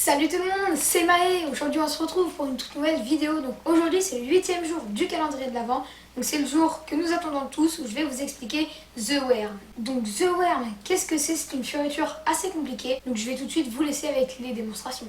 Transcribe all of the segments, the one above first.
Salut tout le monde, c'est Maë. Aujourd'hui on se retrouve pour une toute nouvelle vidéo. Donc aujourd'hui c'est le 8e jour du calendrier de l'Avent. Donc c'est le jour que nous attendons tous où je vais vous expliquer The Worm. Donc The Worm, qu'est-ce que c'est? C'est une fioriture assez compliquée. Donc je vais tout de suite vous laisser avec les démonstrations.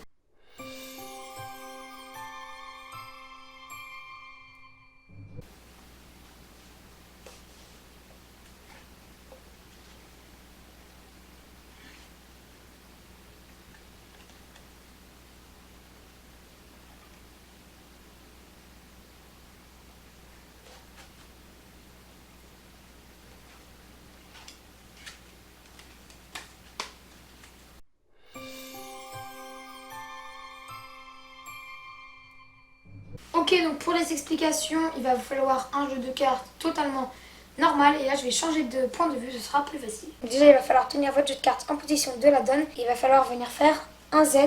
Ok, donc pour les explications, il va vous falloir un jeu de cartes totalement normal. Et là, je vais changer de point de vue, ce sera plus facile. Déjà, il va falloir tenir votre jeu de cartes en position de la donne. Il va falloir venir faire un Z.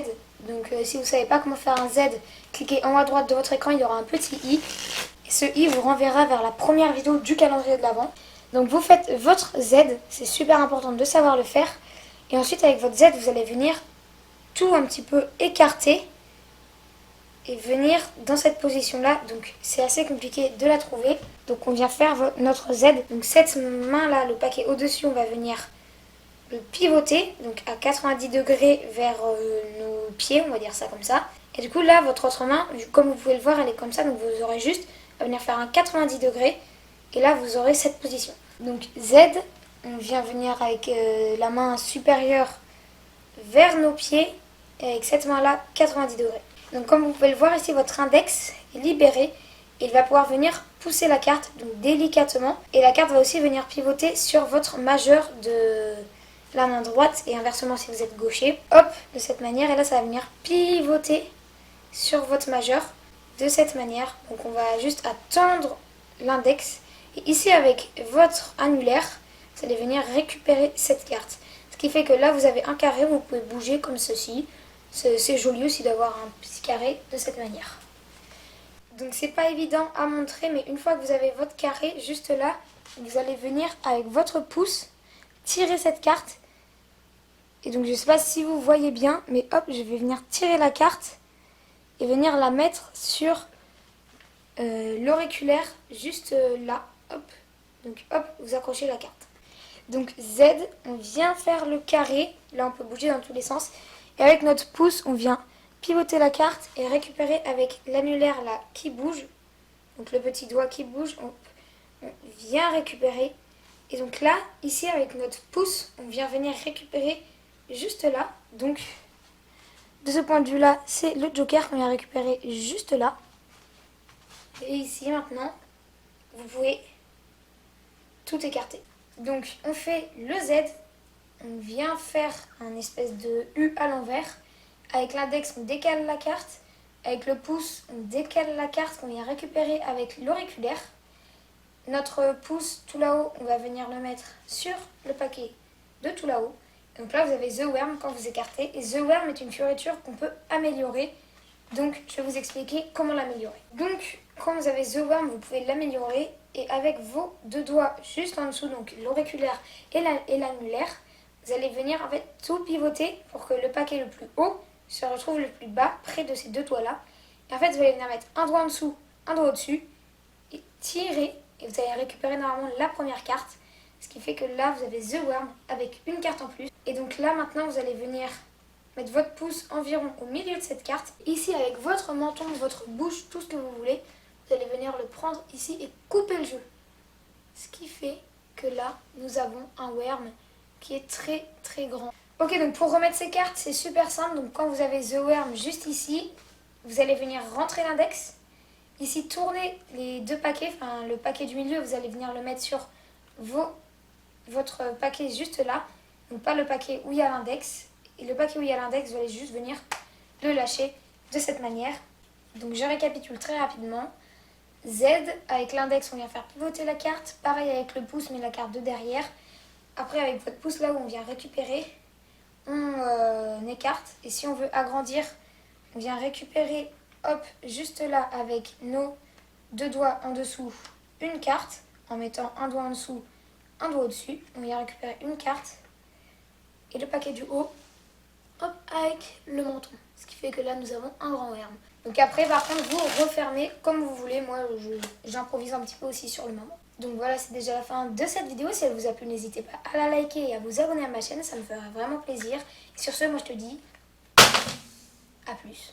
Donc si vous ne savez pas comment faire un Z, cliquez en haut à droite de votre écran, il y aura un petit i. Et ce i vous renverra vers la première vidéo du calendrier de l'Avent. Donc vous faites votre Z, c'est super important de savoir le faire. Et ensuite, avec votre Z, vous allez venir tout un petit peu écarter et venir dans cette position là. Donc c'est assez compliqué de la trouver. Donc on vient faire notre Z. Donc cette main là, le paquet au dessus, on va venir le pivoter donc à 90 degrés vers nos pieds, on va dire ça comme ça. Et du coup là votre autre main, comme vous pouvez le voir, elle est comme ça. Donc vous aurez juste à venir faire un 90 degrés et là vous aurez cette position. Donc Z, on vient venir avec la main supérieure vers nos pieds et avec cette main là 90 degrés. Donc comme vous pouvez le voir ici, votre index est libéré. Il va pouvoir venir pousser la carte donc délicatement. Et la carte va aussi venir pivoter sur votre majeur de la main droite et inversement si vous êtes gaucher. Hop, de cette manière. Et là, ça va venir pivoter sur votre majeur de cette manière. Donc on va juste attendre l'index. Et ici, avec votre annulaire, vous allez venir récupérer cette carte. Ce qui fait que là, vous avez un carré, vous pouvez bouger comme ceci. C'est joli aussi d'avoir un petit carré de cette manière. Donc c'est pas évident à montrer, mais une fois que vous avez votre carré juste là, vous allez venir avec votre pouce tirer cette carte. Et donc je sais pas si vous voyez bien, mais hop, je vais venir tirer la carte et venir la mettre sur l'auriculaire juste là. Hop, donc hop, vous accrochez la carte. Donc Z, on vient faire le carré. Là on peut bouger dans tous les sens. Et avec notre pouce, on vient pivoter la carte et récupérer avec l'annulaire là qui bouge. Donc le petit doigt qui bouge, on vient récupérer. Et donc là, ici avec notre pouce, on vient venir récupérer juste là. Donc de ce point de vue là, c'est le joker qu'on vient récupérer juste là. Et ici maintenant, vous pouvez tout écarter. Donc on fait le Z. On vient faire un espèce de U à l'envers. Avec l'index, on décale la carte. Avec le pouce, on décale la carte qu'on vient récupérer avec l'auriculaire. Notre pouce tout là-haut, on va venir le mettre sur le paquet de tout là-haut. Donc là, vous avez The Worm quand vous écartez. Et The Worm est une fioriture qu'on peut améliorer. Donc, je vais vous expliquer comment l'améliorer. Donc, quand vous avez The Worm, vous pouvez l'améliorer. Et avec vos deux doigts juste en dessous, donc l'auriculaire et l'annulaire, vous allez venir en fait tout pivoter pour que le paquet le plus haut se retrouve le plus bas, près de ces deux doigts-là. Et en fait, vous allez venir mettre un doigt en dessous, un doigt au-dessus, et tirer, et vous allez récupérer normalement la première carte. Ce qui fait que là, vous avez The Worm avec une carte en plus. Et donc là, maintenant, vous allez venir mettre votre pouce environ au milieu de cette carte. Ici, avec votre menton, votre bouche, tout ce que vous voulez, vous allez venir le prendre ici et couper le jeu. Ce qui fait que là, nous avons un worm qui est très très grand. Ok, donc pour remettre ces cartes, c'est super simple. Donc quand vous avez The Worm juste ici, vous allez venir rentrer l'index. Ici, tournez les deux paquets, enfin le paquet du milieu, vous allez venir le mettre sur votre paquet juste là. Donc pas le paquet où il y a l'index. Et le paquet où il y a l'index, vous allez juste venir le lâcher de cette manière. Donc je récapitule très rapidement. Z, avec l'index, on vient faire pivoter la carte. Pareil avec le pouce, mais la carte de derrière. Après, avec votre pouce, là où on vient récupérer, on écarte. Et si on veut agrandir, on vient récupérer, hop, juste là, avec nos deux doigts en dessous, une carte. En mettant un doigt en dessous, un doigt au-dessus. On vient récupérer une carte. Et le paquet du haut, hop, avec le menton. Ce qui fait que là, nous avons un grand herbe. Donc après, par contre, vous refermez comme vous voulez. Moi, j'improvise un petit peu aussi sur le moment. Donc voilà, c'est déjà la fin de cette vidéo. Si elle vous a plu, n'hésitez pas à la liker et à vous abonner à ma chaîne. Ça me fera vraiment plaisir. Et sur ce, moi, je te dis à plus.